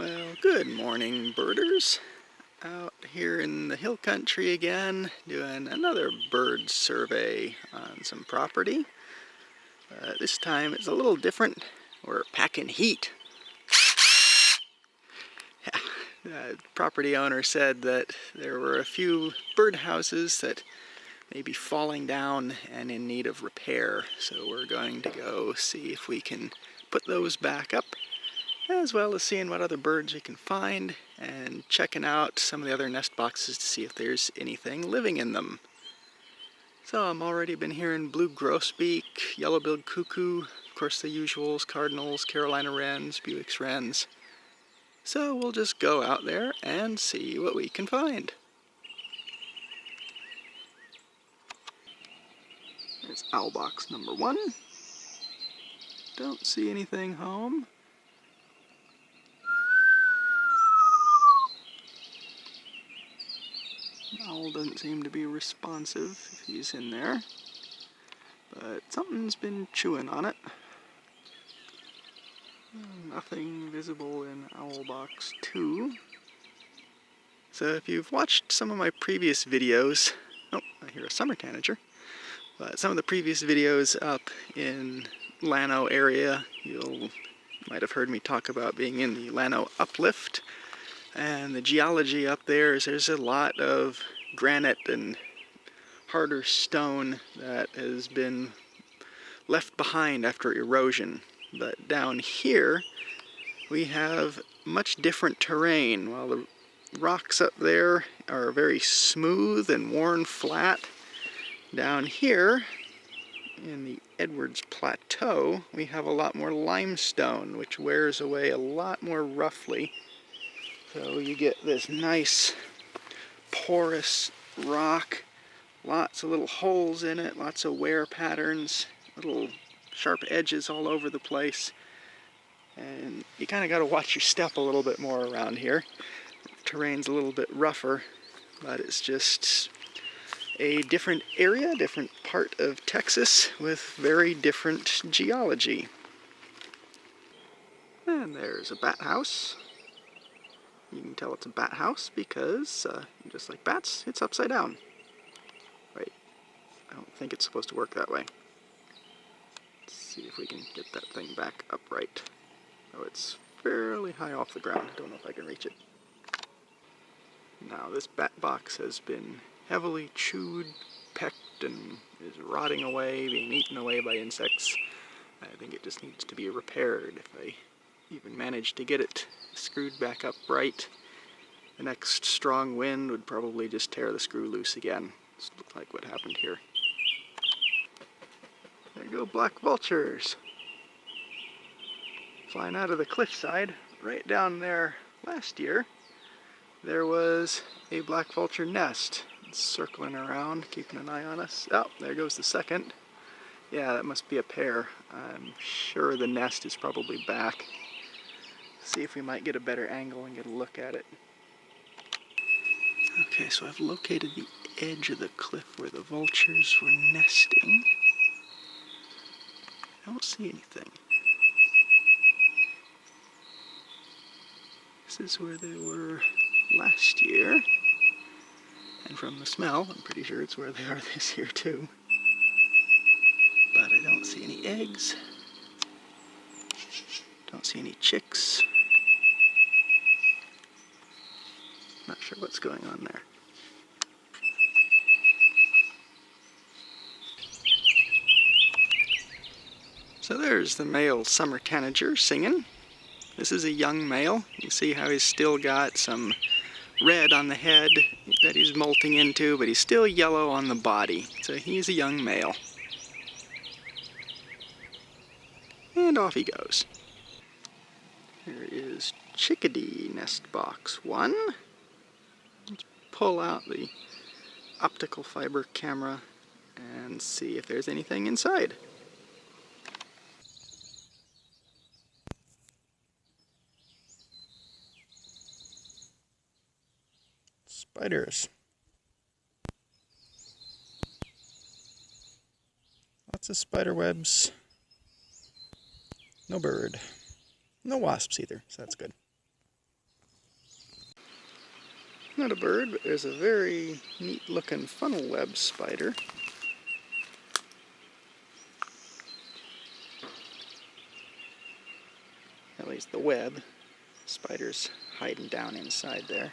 Well, good morning, birders. Out here in the hill country again, doing another bird survey on some property. This time it's a little different. We're packing heat. The property owner said that there were a few birdhouses that may be falling down and in need of repair. So we're going to go see if we can put those back up, as well as seeing what other birds we can find and checking out some of the other nest boxes to see if there's anything living in them. So I've already been hearing blue grosbeak, yellow-billed cuckoo, of course the usuals, cardinals, Carolina wrens, Buick's wrens. So we'll just go out there and see what we can find. There's owl box number 1. Don't see anything home. Owl doesn't seem to be responsive if he's in there, but something's been chewing on it. Nothing visible in owl box 2. So if you've watched some of my previous videos, oh, I hear a summer tanager, but some of the previous videos up in Llano area, you might have heard me talk about being in the Llano uplift. And the geology up there is there's a lot of granite and harder stone that has been left behind after erosion. But down here we have much different terrain. While the rocks up there are very smooth and worn flat, down here in the Edwards Plateau we have a lot more limestone, which wears away a lot more roughly. So you get this nice porous rock, lots of little holes in it, lots of wear patterns, little sharp edges all over the place. And you kind of got to watch your step a little bit more around here. The terrain's a little bit rougher, but it's just a different area, different part of Texas with very different geology. And there's a bat house. You can tell it's a bat house because, just like bats, it's upside down. Wait, I don't think it's supposed to work that way. Let's see if we can get that thing back upright. Oh, it's fairly high off the ground. I don't know if I can reach it. Now, this bat box has been heavily chewed, pecked, and is rotting away, being eaten away by insects. I think it just needs to be repaired. If I even manage to get it screwed back up right, the next strong wind would probably just tear the screw loose again. This looks like what happened here. There go black vultures, flying out of the cliffside. Right down there last year there was a black vulture nest. It's circling around, keeping an eye on us. Oh, there goes the second. Yeah, that must be a pair. I'm sure the nest is probably back. See if we might get a better angle and get a look at it. Okay, so I've located the edge of the cliff where the vultures were nesting. I don't see anything. This is where they were last year. And from the smell, I'm pretty sure it's where they are this year too. But I don't see any eggs. Don't see any chicks. Not sure what's going on there. So there's the male summer tanager singing. This is a young male. You see how he's still got some red on the head that he's molting into, but he's still yellow on the body. So he's a young male. And off he goes. Here is chickadee nest box 1. Let's pull out the optical fiber camera and see if there's anything inside. Spiders. Lots of spider webs. No bird. No wasps either, so that's good. Not a bird, but there's a very neat looking funnel web spider. At least the web. Spider's hiding down inside there.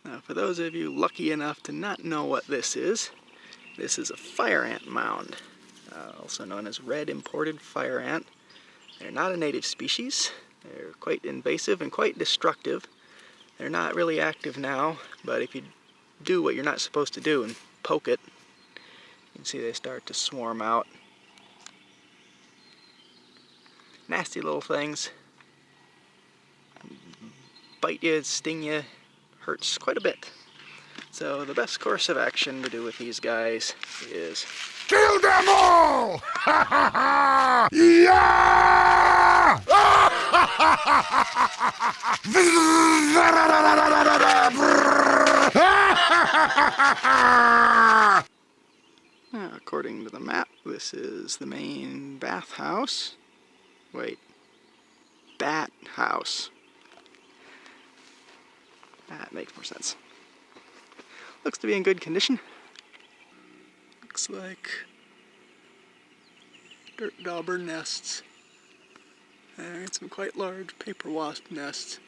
Now, for those of you lucky enough to not know what this is a fire ant mound, also known as red imported fire ant. They're not a native species. They're quite invasive and quite destructive. They're not really active now, but if you do what you're not supposed to do and poke it, you can see they start to swarm out. Nasty little things. Bite you, sting you, hurts quite a bit. So the best course of action to do with these guys is kill them all! Ha ha ha! Yeah! According to the map, this is the main bathhouse. Wait, bat house. That makes more sense. Looks to be in good condition. Looks like dirt dauber nests and some quite large paper wasp nests.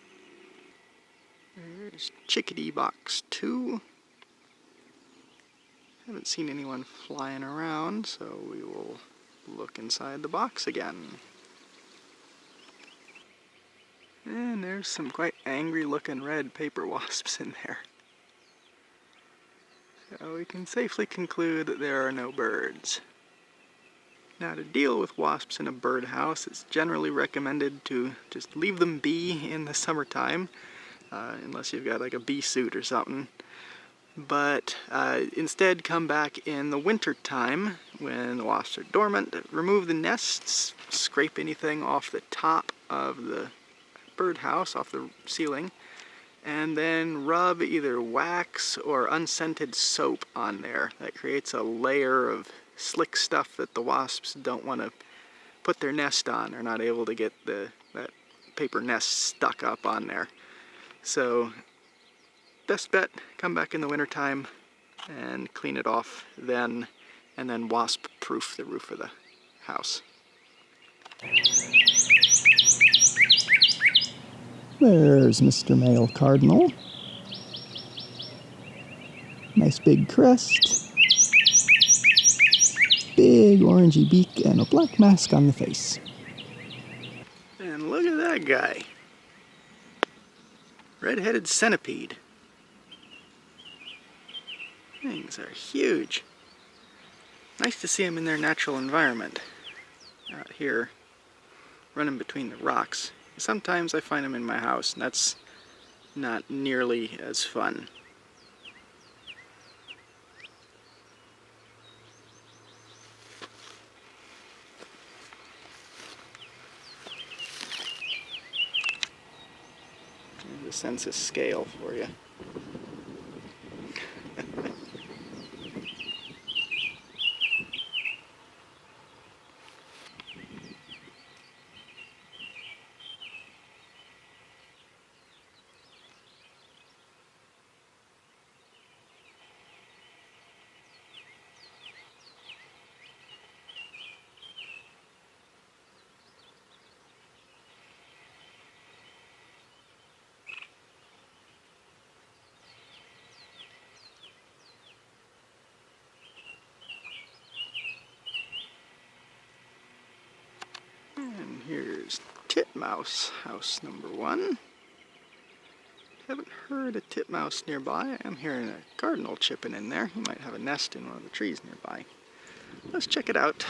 There's chickadee box 2. Haven't seen anyone flying around, so we will look inside the box again. And there's some quite angry looking red paper wasps in there. So we can safely conclude that there are no birds. Now, to deal with wasps in a birdhouse, it's generally recommended to just leave them be in the summertime, unless you've got like a bee suit or something. But instead come back in the winter time when the wasps are dormant, remove the nests, scrape anything off the top of the birdhouse, off the ceiling, and then rub either wax or unscented soap on there. That creates a layer of slick stuff that the wasps don't want to put their nest on. They're not able to get that paper nest stuck up on there. So best bet, come back in the wintertime and clean it off then, and then wasp proof the roof of the house. There's Mr. Male Cardinal. Nice big crest. Big orangey beak and a black mask on the face. And look at that guy. Red-headed centipede. Things are huge. Nice to see them in their natural environment. Out here, running between the rocks. Sometimes I find them in my house, and that's not nearly as fun. There's a census scale for you. And here's titmouse house number 1. Haven't heard a titmouse nearby. I'm hearing a cardinal chipping in there. He might have a nest in one of the trees nearby. Let's check it out.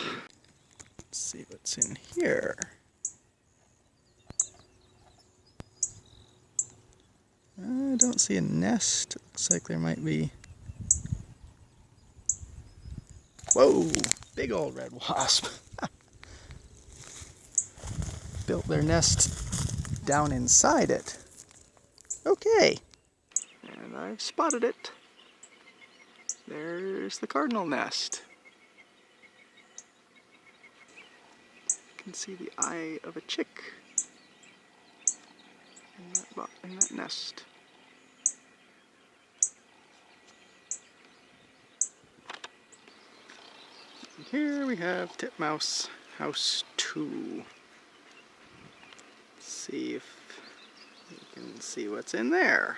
Let's see what's in here. I don't see a nest. It looks like there might be... Whoa! Big old red wasp. Built their nest down inside it. Okay. And I've spotted it. There's the cardinal nest. You can see the eye of a chick. in that nest. And here we have titmouse house 2. Let's see if you can see what's in there.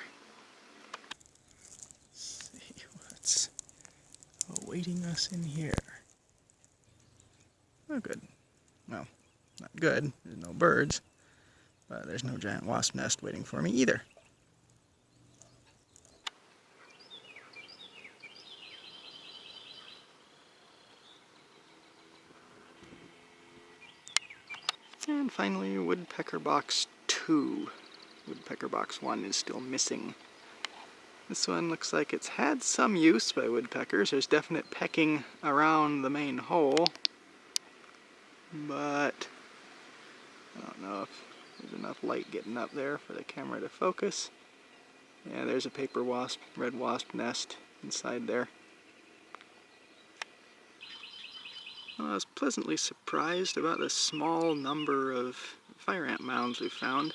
Let's see what's awaiting us in here. Oh, good. Well, not good. There's no birds, but there's no giant wasp nest waiting for me either. And finally, Woodpecker Box 2. Woodpecker Box 1 is still missing. This one looks like it's had some use by woodpeckers. There's definite pecking around the main hole, but I don't know if there's enough light getting up there for the camera to focus. Yeah, there's a paper wasp, red wasp nest inside there. Well, I was pleasantly surprised about the small number of fire ant mounds we found.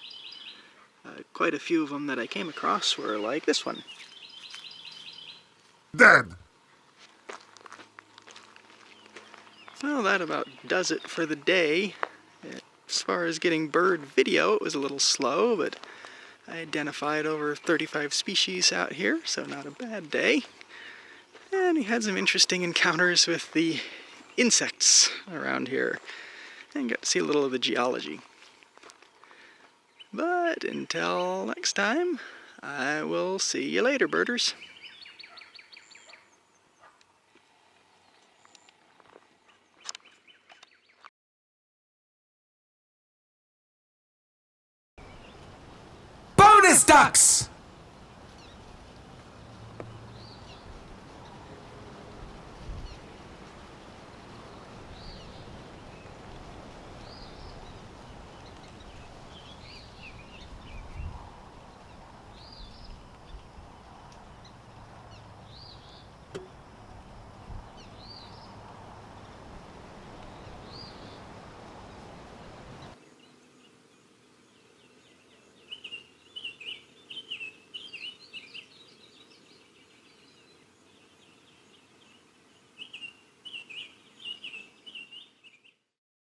Quite a few of them that I came across were like this one. Dead. Well, that about does it for the day. As far as getting bird video, it was a little slow, but I identified over 35 species out here, so not a bad day. And we had some interesting encounters with the insects around here, and got to see a little of the geology. But until next time, I will see you later, birders. Bonus ducks!